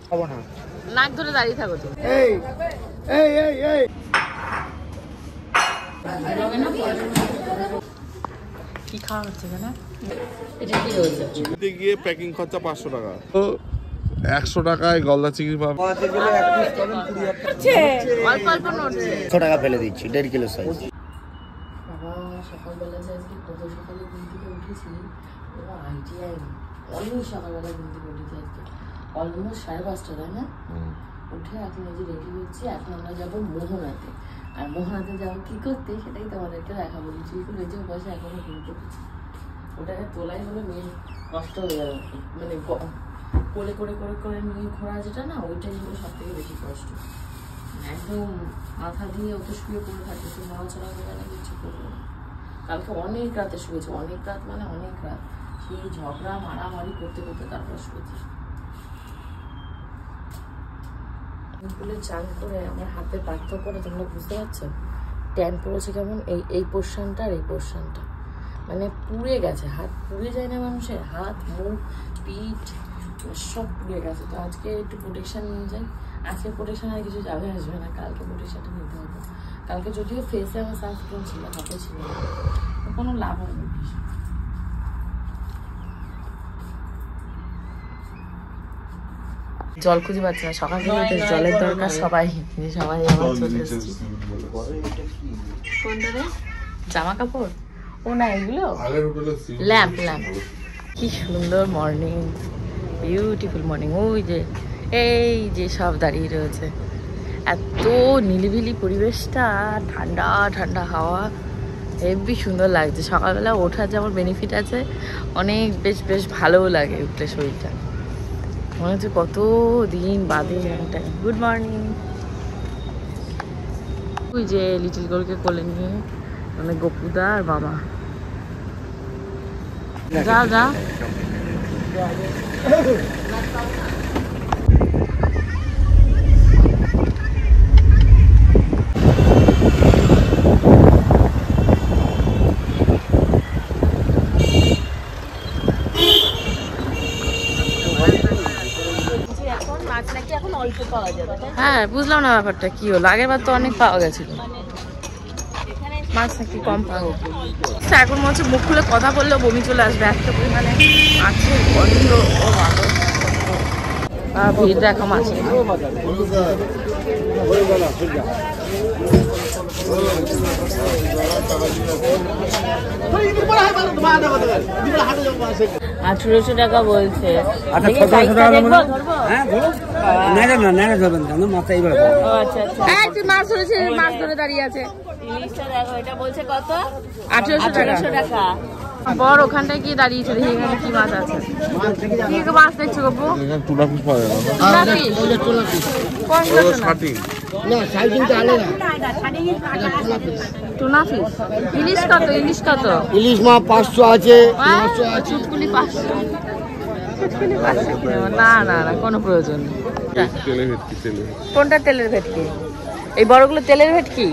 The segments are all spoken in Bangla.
খাবো না। নাক ধরে দাঁড়িয়ে থাকো তুমি। এই এই এই এই কি খাওয়া হচ্ছে না? এটা কি হচ্ছে? এতে গিয়ে প্যাকিং খরচা 500 টাকা। তো 100 টাকায় গলদা চিংড়ি পাবে। অল্প অল্প নড়ছে। 100 টাকা ফেলে দিচ্ছি 1.5 কিলো সাইজ। বাবা সকালবেলা আজকে কত সকালে ঘুম থেকে উঠেছি, বাবা আইডিয়াই নেই। অনেক সকালবেলা ঘুম থেকে উঠেছি আজকে, অলমোস্ট 5:30 তাই না? উঠে এখন এই যে রেডি হচ্ছি, এখন আমরা যাবো মোহনাতে। আর মোহনাতে যাবো কি করতে সেটাই তোমাদেরকে দেখাবো। চুলকুল বেঁচে বসে এখনো ঘুম পড়েছি, ওটাকে তোলাই হলো মেন কষ্ট হয়ে গেল। মানে কোলে করে করে করে নিয়ে ঘোরা যেটা না, ওইটাই হলো সব থেকে বেশি কষ্ট। একদম মাথা দিয়ে ওকে শুয়ে পড়ে থাকে, সে নড়াচড়া করে না, কিছু করবো না। কালকে অনেক রাতে শুয়েছে, অনেক রাত মানে অনেক রাত, সেই ঝগড়া মারামারি করতে করতে তারপর শুয়েছে। ফুলে চান করে আমার হাতে পার্থক্যটা তোমরা বুঝতে পারছো? ট্যান পড়েছে কেমন, এই পোর্শনটা আর এই পোর্শনটা, মানে পুড়ে গেছে। হাত পুড়ে যায় না মানুষের, হাত মুখ পিঠ সব পুড়ে গেছে। তো আজকে একটু প্রোটেকশন নিয়ে যাই। আজকে প্রোটেকশন আর কিছু যাবে আসবে না, কালকে প্রোটেকশনটা নিতে হবে। কালকে যদিও ফেসে আমার সানস্ক্রিন ছিল, হাতে ছিল না, কোনো লাভ হবে না। জল খুঁজে পাচ্ছি না, সকাল থেকে জলের দরকার সবাই সবাই আমার চলে এসেছি। কোনটা রে? জামা কাপড়? ও না, এগুলো ল্যাম্প। ল্যাম্প। কি সুন্দর মর্নিং, বিউটিফুল মর্নিং। ওই যে এই যে সব দাঁড়িয়ে রয়েছে, এত নিলিবিলি পরিবেশটা, ঠান্ডা ঠান্ডা হাওয়া, হেবি সুন্দর লাগছে। সকালবেলা ওঠার যেমন বেনিফিট আছে, অনেক বেশ ভালোও লাগে উঠলে শরীরটা, মনে হচ্ছে কত দিন বাদে একটা। Good morning. ওই যে লিটিল গোলকে কোলে নিয়ে মানে গোপুদা আর বাবা। যা যা হ্যাঁ, বুঝলাম না ব্যাপারটা কি হলো। আগের বার তো অনেক পাওয়া গেছিল, মাছ নাকি কম পাওয়া। এখন মনে হচ্ছে মুখ খুলে কথা বললেও বমি চলে আসবে, এত পরিমাণে মাছের গন্ধ। ও ভিড় দেখো মাছের। $1800 টাকা বলছে। মাছ ধরেছে, মাছ ধরে দাঁড়িয়ে আছে। ইলিশটা দেখো, এটা বলছে কত? 1800 টাকা। বড় ওখানটায় গিয়ে দাঁড়িয়েছে, দেখি এখানে কি মাছ আছে। কি মাছ দেখছো গপু? টুনা ফিশ পাওয়া যাবে। Tuna fish. ইলিশ কত? ইলিশ কত? ইলিশ মা 500 আছে, 900 আছে। চুটকুলি 500। চুটকুলি 500 না না না, কোনো প্রয়োজন নেই। কোনটা তেলের ভেটকি? এই বড়গুলো তেলের ভেটকি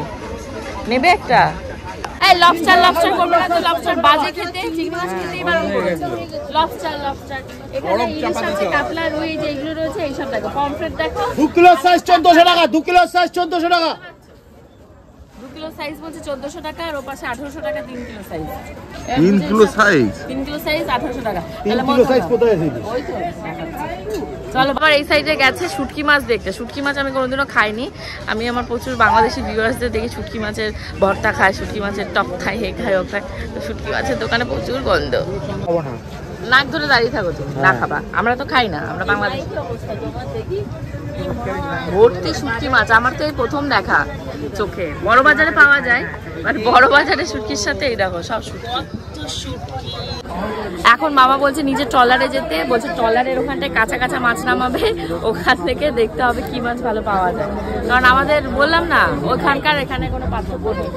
নেবে একটা। এই লবস্টার করবে না তো, লবস্টার বাজে খেতে, চিংড়ি মাছ খেতেই বারণ করেছে। লবস্টার এখানে ইলিশ আছে, কাতলা, রুই যেগুলো রয়েছে এইসব দেখো। পমফ্রেট দেখো, 2 কিলো সাইজ 1400 টাকা। 2 কিলো সাইজ 1400 টাকা। 2 কিলো সাইজ বলছে 1400 টাকা, আর ও পাশে 1800 টাকা 3 kilo size. 3 kilo size? 3 kilo size 1800 টাকা। 3 কিলো সাইজ কোথায় আছে? ওই তো চলো। আবার এই সাইডে গেছে শুটকি মাছ দেখতে। শুটকি মাছ আমি কোনোদিনও খাইনি। আমি আমার প্রচুর বাংলাদেশি ভিউয়ার্সদের দেখি শুটকি মাছের ভর্তা খায়, শুটকি মাছের টক খায়, হে খায় ও খায়। তো শুটকি মাছের দোকানে প্রচুর গন্ধ। নাক ধরে দাঁড়িয়ে থাকো তুমি, না খাবা। আমরা তো খাই না, আমরা বাংলাদেশি। ভর্তি শুটকি মাছ, আমার তো এই প্রথম দেখা চোখে। বড় বাজারে পাওয়া যায়, বাট বড় বাজারে শুটকির সাথে এই দেখো সব শুটকি। এখন মামা বলছে নিজে ট্রলারে যেতে, বলছে ট্রলারের ওখানটায় কাঁচা কাঁচা মাছ নামাবে, ওখান থেকে দেখতে হবে কি মাছ ভালো পাওয়া যায়। কারণ আমাদের বললাম না ওখানকার এখানে কোনো পার্থক্য নেই।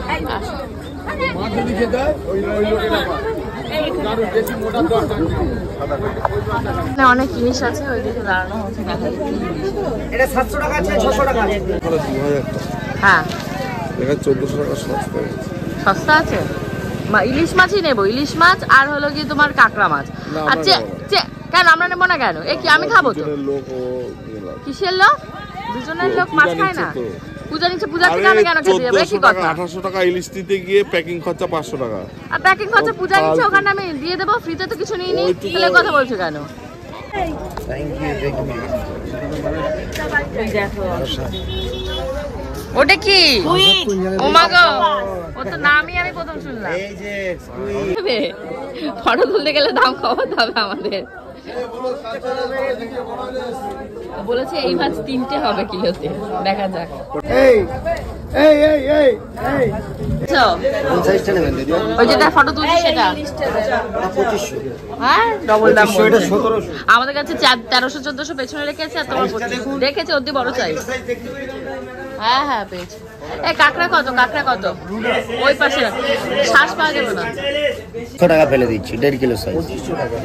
অনেক জিনিস আছে, ওই দিকে দাঁড়ানো হচ্ছে। এটা 700 টাকা আছে, 600 টাকা আছে। হ্যাঁ, এটা 1400 টাকা সস্তা আছে। ইলিশ মাছই নেবো, ইলিশ মাছ আর হলো কি তোমার কাঁকড়া মাছ। আর কেন আমরা নেবো না কেন? এ কি আমি খাবো তো? লোক ও কিসের লোক? দুজনের লোক মাছ খায় না। পূজা নিচ্ছে, পূজা থেকে আমি কেন খেতে যাবো? কি কথা? 1800 টাকা ইলিশ দিতে গিয়ে প্যাকিং খরচা 500 টাকা। আর প্যাকিং খরচা পূজা নিচ্ছে, ওখানে আমি দিয়ে দেবো, ফ্রিতে তো কিছু নিইনি। তাহলে কথা বলছো কেন? ওটা কি? ও মা গো, ও তো নামই আমি প্রথম শুনলাম। ফটো তুলতে গেলে দাম কমাতে হবে আমাদের। বলেছে এই মাছ 3টে হবে কিলোতে, দেখা যাক। ওই যেটা ফটো তুলছি সেটা হ্যাঁ ডবল দাম। আমাদের কাছে 1300-1400 পেছনে রেখেছে, আর তোমার দেখেছে অব্দি বড় সাইজ। হ্যাঁ হ্যাঁ পেয়েছি। এই কাঁকড়া কত? কাঁকড়া কত? ওই পাশে শ্বাস পাওয়া যাবে না। 100 টাকা ফেলে দিচ্ছি, 1.5 কিলো সাইজ। 2500 টাকা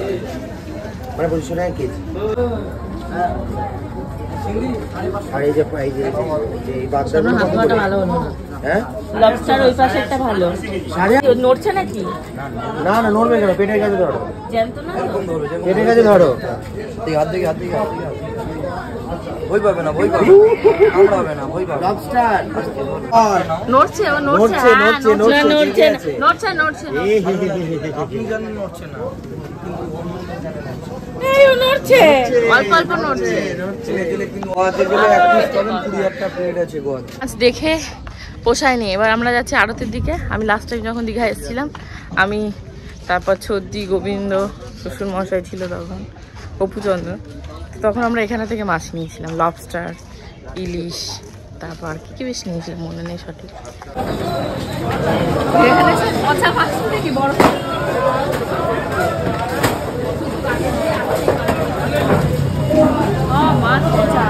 মানে 2500 টাকা কেজি। আর এই যে এই বাগদাটা ভালো হলো না। হ্যাঁ লবস্টার ওই পাশে একটা ভালো। নড়ছে নাকি? না না, নড়বে কেন? পেটের কাছে ধরো, জ্যান্ত না? পেটের কাছে ধরো। হাত দিকে ভয় পাবে না, ভয় পাবে আমরা হবে না, ভয় পাবে। লবস্টার নড়ছে, ও নড়ছে, হ্যাঁ নড়ছে, নড়ছে। আপনি জানেন নড়ছে না, এই ও নড়ছে, অল্প অল্প নড়ছে। কিন্তু গোয়াতে গেলে 20,000 প্লেট আছে গোয়াতে। আজ দেখে পোষায়নি, এবার আমরা যাচ্ছি আড়তের দিকে। আমি লাস্ট টাইম যখন দীঘায় এসেছিলাম, আমি তারপর ছদ্দি, গোবিন্দ, শ্বশুর মশাই ছিল তখন, অপুচন্দ্র, তখন আমরা এখানে থেকে মাছ নিয়েছিলাম, লবস্টার, ইলিশ, তারপর কি কি বেশ নিয়েছিলাম মনে নেই সঠিক। এখানে সব পচা মাছ নাকি বড় মাছ পচা।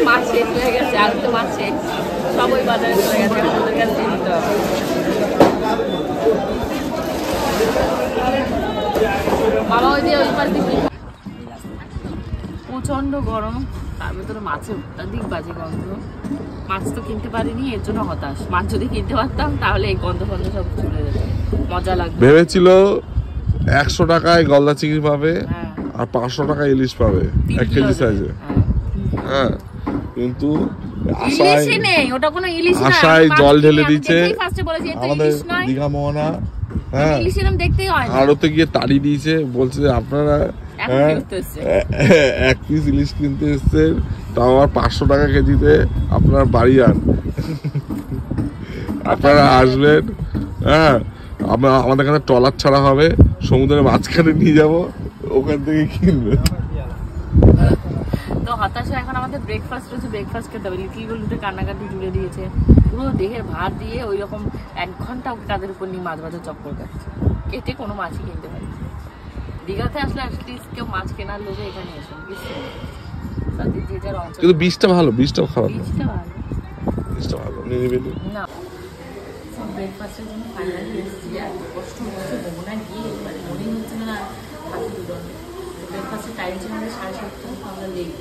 মাছ শেষ হয়ে গেছে, আর তো মাছ শেষ, সব ওই বাজারে চলে গেছে, ওদের কাছে নিতে হবে। মামা ওই দিয়ে ওই পাশ দিয়ে প্রচন্ড গরম, তার ভেতরে মাছের অত্যাধিক বাজে গন্ধ। মাছ তো কিনতে পারিনি, এর জন্য হতাশ। মাছ যদি কিনতে পারতাম তাহলে এই গন্ধ ফন্ধ সব চলে যেত, মজা লাগবে। ভেবেছিল 100 টাকায় গলদা চিংড়ি পাবে, হ্যাঁ, আর 500 টাকা ইলিশ পাবে 1 কেজি সাইজে। হ্যাঁ, কিন্তু ইলিশই নেই, ওটা কোনো ইলিশ না। আশায় জল ঢেলে দিচ্ছে ফার্স্টে বলেছি এটা আমাদের ইলিশ নয়, দীঘা মোহনা। হ্যাঁ, ইলিশ এরকম দেখতেই হয় না। আর ওতে গিয়ে তাড়ি দিয়েছে, বলছে যে আপনারা 1 পিস ইলিশ কিনতে এসছেন, তাও আবার 500 টাকা কেজিতে, আপনার বাড়ি আন, আপনারা আসবেন। হ্যাঁ, আমাদের কাছে ট্রলার ছাড়া হবে, সমুদ্রের মাঝখানে নিয়ে যাব, ওখান থেকে কিনবেন। তো হতাশা। এখন আমাদের ব্রেকফাস্ট রয়েছে, ব্রেকফাস্ট খেতে হবে। লিটল বলুতে কান্নাকাটি জুড়ে দিয়েছে, পুরো দেহের ভার দিয়ে ওই রকম 1 ঘন্টা ওকে কাদের উপর নিয়ে মাছ ভাজা চক্কর কাটছে, কেটে কোনো মাছই কিনতে পারি। দীঘাতে আসলে অ্যাটলিস্ট কেউ মাছ কেনার লোভে এখানে এসে তাদের যে যার অঞ্চল। কিন্তু বীজটা ভালো, বীজটাও খারাপ না, বীজটা ভালো, বীজটা ভালো নিরিবিলি না। ব্রেকফাস্টের জন্য ফাইনালি এসেছি, আর কষ্ট হচ্ছে মোহনা গিয়ে, মানে মনেই হচ্ছে না হাতে দুটো। ব্রেকফাস্টের টাইম ছিল আমাদের 7:30, আমরা লেট।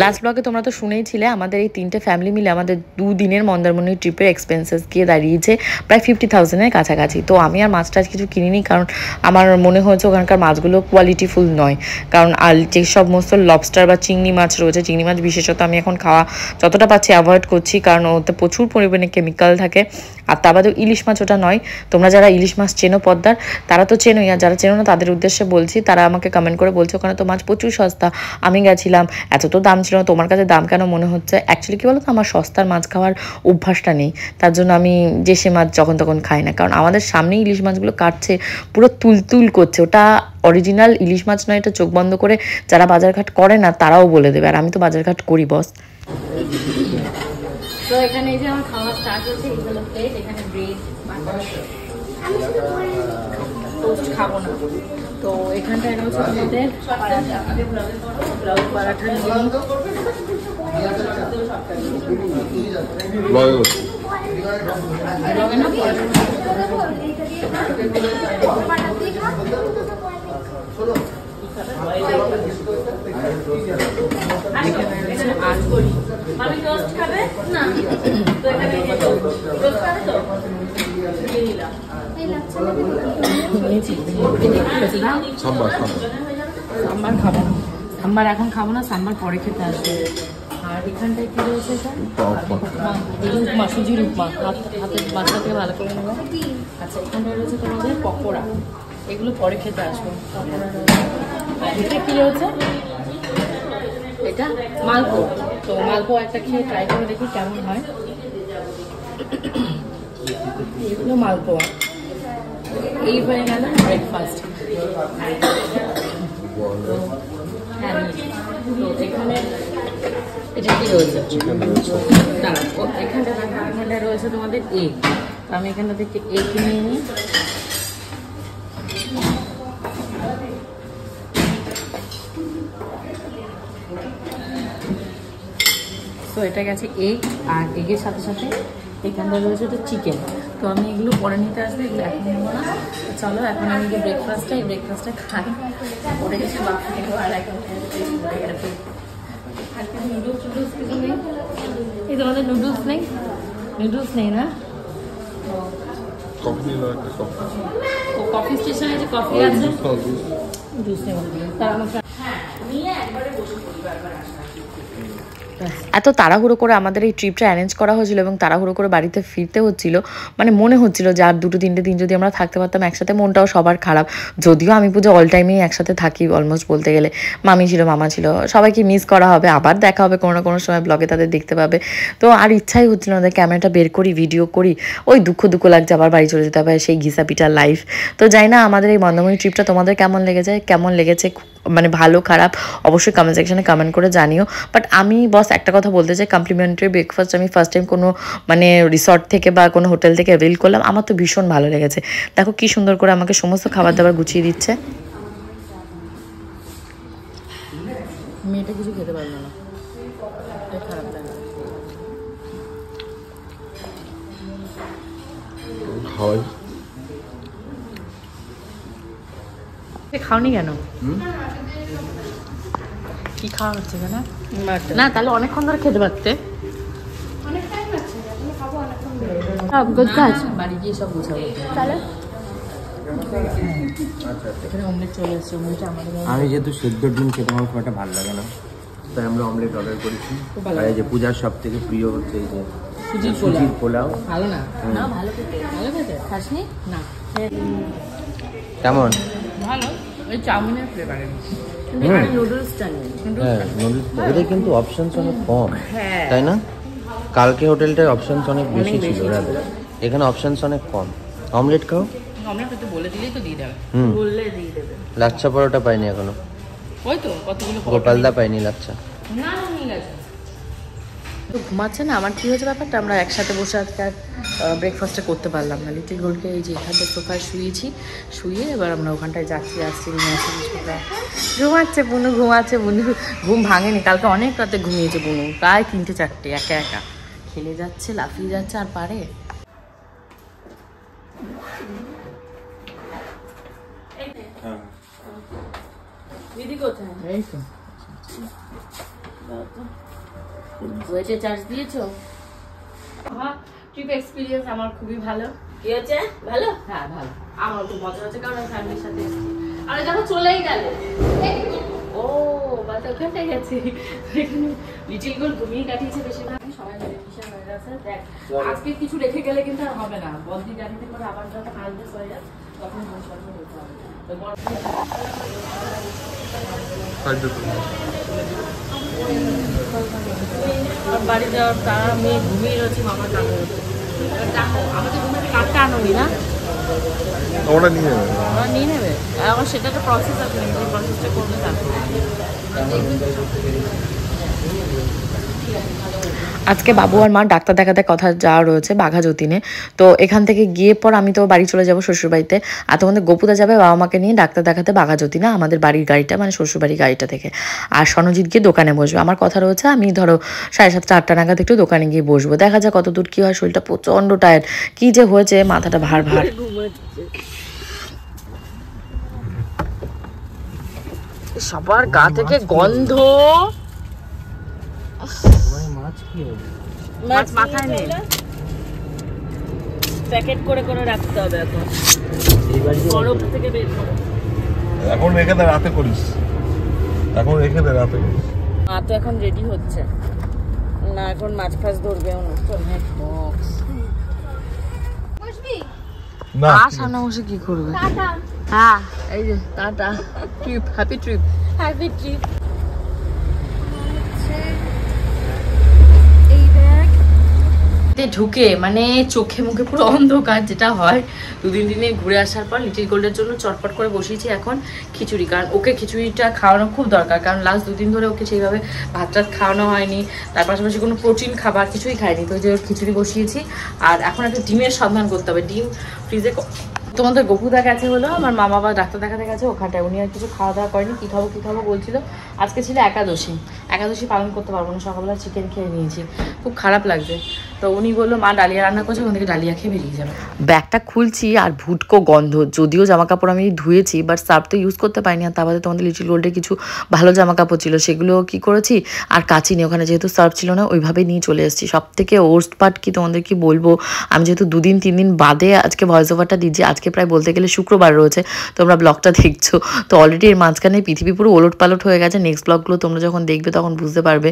লাস্ট ব্লগে তোমরা তো শুনেইছিলে আমাদের এই 3টে ফ্যামিলি মিলে আমাদের 2 দিনের মন্দারমণি ট্রিপের এক্সপেন্সেস গিয়ে দাঁড়িয়েছে প্রায় 50,000-এর কাছাকাছি। তো আমি আর মাছ টাছ কিছু কিনিনি, কারণ আমার মনে হয়েছে ওখানকার মাছগুলো কোয়ালিটিফুল নয়। কারণ আর যে সমস্ত লবস্টার বা চিংড়ি মাছ রয়েছে, চিংড়ি মাছ বিশেষত আমি এখন খাওয়া যতটা পাচ্ছি অ্যাভয়েড করছি, কারণ ওতে প্রচুর পরিমাণে কেমিক্যাল থাকে। আর তা বাদেও ইলিশ মাছ ওটা নয়। তোমরা যারা ইলিশ মাছ চেনো পদ্মার, তারা তো চেনোই, আর যারা চেনো না তাদের উদ্দেশ্যে বলছি, তারা আমাকে কমেন্ট করে বলছে ওখানে তো মাছ প্রচুর সস্তা, আমি গেছিলাম, এত তো দাম ছিল না, তোমার কাছে দাম কেন মনে হচ্ছে? অ্যাকচুয়ালি কী বলো তো, আমার সস্তার মাছ খাওয়ার অভ্যাসটা নেই, তার জন্য আমি যে সে মাছ যখন তখন খাই না। কারণ আমাদের সামনেই ইলিশ মাছগুলো কাটছে, পুরো তুলতুল করছে, ওটা অরিজিনাল ইলিশ মাছ নয়, এটা চোখ বন্ধ করে যারা বাজারঘাট করে না তারাও বলে দেবে, আর আমি তো বাজারঘাট করি বস। তো এখানে এই যে আমার খাওয়া স্টার্ট হচ্ছে, এগুলো প্লেট, এখানে ব্রেড, টোস্ট খাবো না, তো এখানটায় রয়েছে আমাদের পরাঠা সাম্বার খাবো না, সাম্বার এখন খাবো না, সাম্বার পরে খেতে আসবে। আর এখানটায় কি রয়েছে উপমা, সুজির উপমা, হাতের মাছটা থেকে ভালো করে নেবো। আচ্ছা, এখানটায় রয়েছে তোমাদের পকোড়া, এগুলো পরে খেতে আসবো। এটা কি রয়েছে? এটা মালপো, তো মালপো একটা খেয়ে ট্রাই করে দেখি কেমন হয়। এগুলো মালপোয়া। এই হয়ে গেল ব্রেকফাস্ট। হ্যাঁ, তো এখানে এটা কি রয়েছে? এখানটায় রয়েছে তোমাদের এগ, তো আমি এখানটা থেকে এগ নিয়ে নিই। তো এটা গেছে এগ, আর এগের সাথে সাথে এখানটা রয়েছে তো চিকেন। তো আমি এগুলো পরে নিতে আসবো, এগুলো এখন নেবো না। চলো এখন আমি যে ব্রেকফাস্টটা খাই, ওটা কিছু বাকি নেবো। আর এখন নুডলস কিছু নেই, এই তোমাদের নুডলস নেই না? কফি স্টেশনে যে কফি আছে, জুস নেই তার আমাকে। হ্যাঁ, নিয়ে একবারে বসে পরিবার আসা। এত তাড়াহুড়ো করে আমাদের এই ট্রিপটা অ্যারেঞ্জ করা হয়েছিল এবং তাড়াহুড়ো করে বাড়িতে ফিরতে হচ্ছিল, মানে মনে হচ্ছিল যে আর 2-3 দিন যদি আমরা থাকতে পারতাম একসাথে। মনটাও সবার খারাপ, যদিও আমি পুজো অল টাইমেই একসাথে থাকি অলমোস্ট বলতে গেলে। মামি ছিল, মামা ছিল, সবাইকে মিস করা হবে, আবার দেখা হবে কোনো না কোনো সময়, ব্লগে তাদের দেখতে পাবে। তো আর ইচ্ছাই হচ্ছিল না ক্যামেরাটা বের করি, ভিডিও করি, ওই দুঃখ লাগছে, আবার বাড়ি চলে যেতে হবে, সেই ঘিসা পিটার লাইফ। তো যাই না, আমাদের এই মন্দারমণি ট্রিপটা তোমাদের কেমন লেগেছে মানে ভালো খারাপ অবশ্যই কমেন্ট সেকশনে কমেন্ট করে জানিও। বাট আমি বস একটা কথা বলতে চাই, কমপ্লিমেন্টারি ব্রেকফাস্ট আমি ফার্স্ট টাইম কোনো মানে রিসর্ট থেকে বা কোনো হোটেল থেকে অ্যাভেল করলাম, আমার তো ভীষণ ভালো লেগেছে। দেখো কি সুন্দর করে আমাকে সমস্ত খাবার দাবার গুছিয়ে দিচ্ছে। মেয়েটা কিছু খেতে পারলো না, খারাপ লাগে। খাওনি কেন? কি খাওয়া হচ্ছে কেন? না তাহলে অনেকক্ষণ ধরে খেতে পারতে। বাড়ি গিয়ে সব বুঝাবো। এখানে অমলেট চলে এসছে, আমি যেহেতু সেদ্ধ ডিম খেতে আমার খুব একটা ভালো লাগে না, তাই আমরা অমলেট অর্ডার করেছি। আর এই যে পূজার সব থেকে প্রিয় হচ্ছে এই যে সুজির পোলাও। ভালো না? না ভালো খেতে খাসনি না? কেমন? ভালো, ওই চাউমিনের ফ্লেভারের। এটা কিন্তু অপশনস অনেক কম, তাই না? কালকে হোটেলটার অপশনস অনেক বেশি ছিল, এখানে অপশনস অনেক কম। অমলেট খাও, অমলেট তো বলে দিলেই তো দিয়ে দেবে, বললে দিয়ে দেবে। লাচ্ছা পরোটা পাইনি এখনো, ওই তো কতগুলো গোপালদা পাইনি লাচ্ছা। না নিয়ে গেছে তো ঘুমাচ্ছে না। আমার কি হয়েছে ব্যাপারটা, আমরা একসাথে বসে আজকে আর ব্রেকফাস্টটা করতে পারলাম না। লিটিল গোল্ডকে এই যে এখানটা সোফায় শুয়ে এবার আমরা ওখানটায় যাচ্ছি নিয়ে আসছি। ঘুমাচ্ছে বুনু, ঘুম ভাঙেনি, কালকে অনেক রাতে ঘুমিয়েছে বুনু, প্রায় 3-4 একা খেলে যাচ্ছে, লাফিয়ে যাচ্ছে, আর পারে। দিদি কোথায়? এই তো ওয়েটে চার্জ দিয়েছো? হ্যাঁ, ট্রিপ এক্সপিরিয়েন্স আমার খুবই ভালো। কি হচ্ছে? ভালো? হ্যাঁ ভালো, আমার খুব মজা হচ্ছে, কারণ আমি ফ্যামিলির সাথে এসেছি। আরে দেখো চলেই গেলে। ও বাস ওখানটায় গেছে, এখানে লিটিল গোল্ড ঘুমিয়ে কাটিয়েছে বেশিরভাগ। সবাই ভীষণ হয়ে গেছে। দেখ আজকে কিছু রেখে গেলে কিন্তু আর হবে না, বদ্রি গাড়িতে করে আবার যখন আসবে সবাই তখন সরকার হতে হবে। বাড়ি যাওয়ার তারা মেয়ে ঘুমিয়ে রয়েছে মামার কাছে দেখো আমাদের ঘুমের কাঠটা আনোনি না ওটা নিয়ে নেবে ওরা নিয়ে নেবে আবার সেটা একটা প্রসেস আছে নাকি ওই প্রসেসটা করবে তারপর আজকে বাবু আর মা ডাক্তার দেখাতে কথা যাওয়া রয়েছে বাঘা যতীনে। তো এখান থেকে গিয়ে পর আমি তো বাড়ি চলে যাবো শ্বশুরবাড়িতে। আর তোমাদের গোপুদা যাবে বাবা মাকে নিয়ে ডাক্তার দেখাতে বাঘা যতীনে, আমাদের বাড়ির গাড়িটা মানে শ্বশুরবাড়ির গাড়িটা থেকে। আর সনজিৎ গিয়ে দোকানে বসবে। আমার কথা রয়েছে আমি ধরো 7:30 8টা নাগাদ একটু দোকানে গিয়ে বসবো, দেখা যাক কত দূর কী হয়। শরীরটা প্রচণ্ড টায়ার্ড, কী যে হয়েছে মাথাটা ভার ভার। সবার গা থেকে গন্ধ। মাছ কি হবে? মাছ মাথায় নেই, প্যাকেট করে করে রাখতে হবে এখন বরফ থেকে বের করে। এখন রেখে দে, রাতে করিস, এখন রেখে দে, রাতে করিস। মা তো এখন রেডি হচ্ছে না, এখন মাছ ফাছ ধরবেও না। না সামনে বসে কি করবে? হ্যাঁ এই যে tata, trip, happy trip, happy trip. ঢুকে মানে চোখে মুখে পুরো অন্ধকার যেটা হয়। 2-3 দিনে ঘুরে আসার পর লিটিল গোল্ডের জন্য চটপট করে বসিয়েছি এখন খিচুড়ি, কারণ ওকে খিচুড়িটা খাওয়ানো খুব দরকার। কারণ লাস্ট 2 দিন ধরে ওকে সেইভাবে ভাত টাত খাওয়ানো হয়নি, তার পাশাপাশি কোনো প্রোটিন খাবার কিছুই খায়নি। তো যে ওর খিচুড়ি বসিয়েছি। আর এখন একটা ডিমের সন্ধান করতে হবে, ডিম ফ্রিজে। তোমাদের গোপুদা গেছে হলো আমার মা বাবা ডাক্তার দেখাতে গেছে ওখানটায়, উনি আর কিছু খাওয়া দাওয়া করেনি। কী খাবো বলছিল। আজকে ছিল একাদশী পালন করতে পারবো না, সকালবেলা চিকেন খেয়ে নিয়েছি, খুব খারাপ লাগছে। তো উনি বললো মা ডালিয়া রান্না করছে, ওখান থেকে ডালিয়া খেয়ে বেরিয়ে যাবে। ব্যাগটা খুলছি আর ভুটকো গন্ধ, যদিও জামা কাপড় আমি ধুয়েছি বাট সার্ফ তো ইউজ করতে পারিনি। আর তার বাদে তোমাদের লিটিল গোল্ডে কিছু ভালো জামা কাপড় ছিল, সেগুলো কি করেছি আর কাচিনি, ওখানে যেহেতু সার্ফ ছিল না ওইভাবে নিয়ে চলে এসেছি। সব থেকে ওর্স্ট পার্ট কি তোমাদের কি বলবো, আমি যেহেতু 2-3 দিন বাদে আজকে ভয়েস ওভারটা দিচ্ছি, আজকে প্রায় বলতে গেলে শুক্রবার রয়েছে, তোমরা ব্লগটা দেখছো তো অলরেডি এর মাঝখানে পৃথিবী পুরো ওলট পালট হয়ে গেছে। নেক্সট ব্লগগুলো তোমরা যখন দেখবে তখন বুঝতে পারবে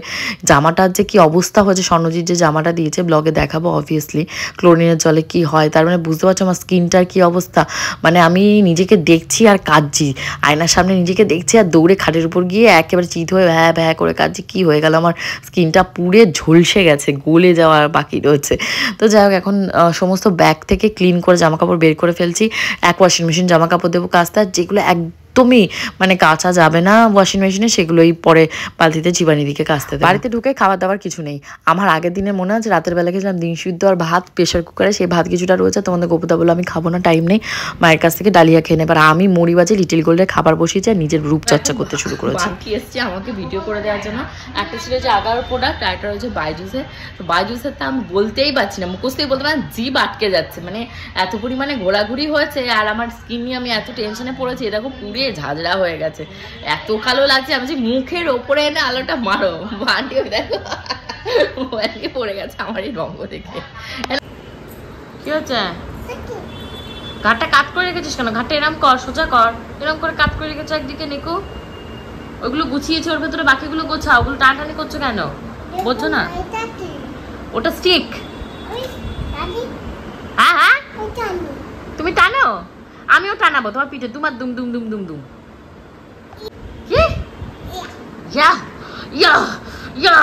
জামাটার যে কি অবস্থা হয়েছে। স্বর্ণজিৎ যে জামাটা দিয়েছে ব্লগে দেখাবো অবভিয়াসলি, ক্লোরিনের জলে কি হয়, তার মানে বুঝতে পারছো আমার স্কিনটার কি অবস্থা। মানে আমি নিজেকে দেখছি আর কাঁদছি, আয়নার সামনে নিজেকে দেখছি আর দৌড়ে খাটের উপর গিয়ে একেবারে চিত হয়ে ভ্যা ভ্যা করে কাঁদছি। কি হয়ে গেল আমার স্কিনটা পুড়ে ঝলসে গেছে, গলে যাওয়ার বাকি রয়েছে। তো যাই হোক এখন সমস্ত ব্যাগ থেকে ক্লিন করে জামাকাপড় বের করে ফেলছি। এক ওয়াশিং মেশিন জামা কাপড় দেবো কাচতে, আর যেগুলো একদমই মানে কাচা যাবে না ওয়াশিং মেশিনে সেগুলোই পরে বালতিতে চিবানি দিকে কাচতে দেবো। বাড়িতে ঢুকে খাবার দাবার কিছু নেই। আমার আগের দিনে মনে আছে রাতের বেলা গেছিলাম ডিম সিদ্ধ আর ভাত প্রেশার কুকারে, সেই ভাত কিছুটা রয়েছে। তোমাদের গোপুদা বললো আমি খাবো না, টাইম নেই, মায়ের কাছ থেকে ডালিয়া খেয়ে নেবার। আমি মুড়ি বাজে লিটিল গোল্ডের খাবার বসিয়েছি আর নিজের রূপচর্চা করতে শুরু করেছি। বাকি এসছে আমাকে ভিডিও করে দেওয়ার জন্য। একটা ছিল যে আগার প্রোডাক্ট, আর একটা রয়েছে বাইজুসের। তো বাইজুসের তো আমি বলতেই পারছি না, মুখস্থই বলতে পারেন, জিভ আটকে যাচ্ছে। মানে এত পরিমাণে ঘোরাঘুরি হয়েছে আর আমার স্কিন নিয়ে আমি এত টেনশনে পড়েছি, এরকম পুড়ে ঝাঁঝরা হয়ে গেছে, এত কালো লাগছে। আমি যে মুখের ওপরে এনে আলোটা মারো, আন্টি দেখো পড়ে গেছে আমার এই রঙ দেখে। কি হচ্ছে? ঘাটটা কাট করে রেখেছিস কেন? ঘাটটা এরম কর, সোজা কর, এরম করে কাট করে রেখেছো একদিকে নিকু। ওইগুলো গুছিয়েছে, ওর ভেতরে বাকিগুলো গোছাও। ওগুলো টানাটানি করছো কেন? বুঝছো না? ওটা স্টিক। হ্যাঁ হ্যাঁ তুমি টানো, আমিও টানাবো তোমার পিঠে, তোমার দুম দুম দুম দুম দুম। কি? ইয়া ইয়া ইয়া।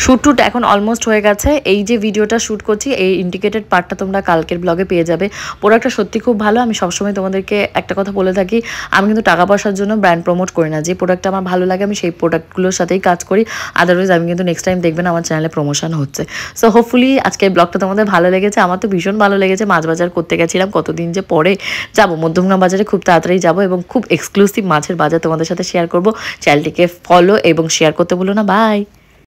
শ্যুট টুট এখন অলমোস্ট হয়ে গেছে। এই যে ভিডিওটা শ্যুট করছি এই ইন্ডিকেটেড পার্টটা তোমরা কালকের ব্লগে পেয়ে যাবে। প্রোডাক্টটা সত্যি খুব ভালো। আমি সবসময় তোমাদেরকে একটা কথা বলে থাকি, আমি কিন্তু টাকা পয়সার জন্য ব্র্যান্ড প্রমোট করি না। যে প্রোডাক্টটা আমার ভালো লাগে আমি সেই প্রোডাক্টগুলোর সাথেই কাজ করি, আদারওয়াইজ আমি কিন্তু নেক্সট টাইম দেখবেন আমার চ্যানেলে প্রমোশন হচ্ছে। সো হোপফুলি আজকে এই ব্লগটা তোমাদের ভালো লেগেছে। আমার তো ভীষণ ভালো লেগেছে। মাছ বাজার করতে গেছিলাম কতদিন যে পরে যাবো, মধ্যমগ্রাম বাজারে খুব তাড়াতাড়ি যাবো এবং খুব এক্সক্লুসিভ মাছের বাজার তোমাদের সাথে শেয়ার করবো। চ্যানেলটিকে ফলো এবং শেয়ার করতে ভুলো না। বাই।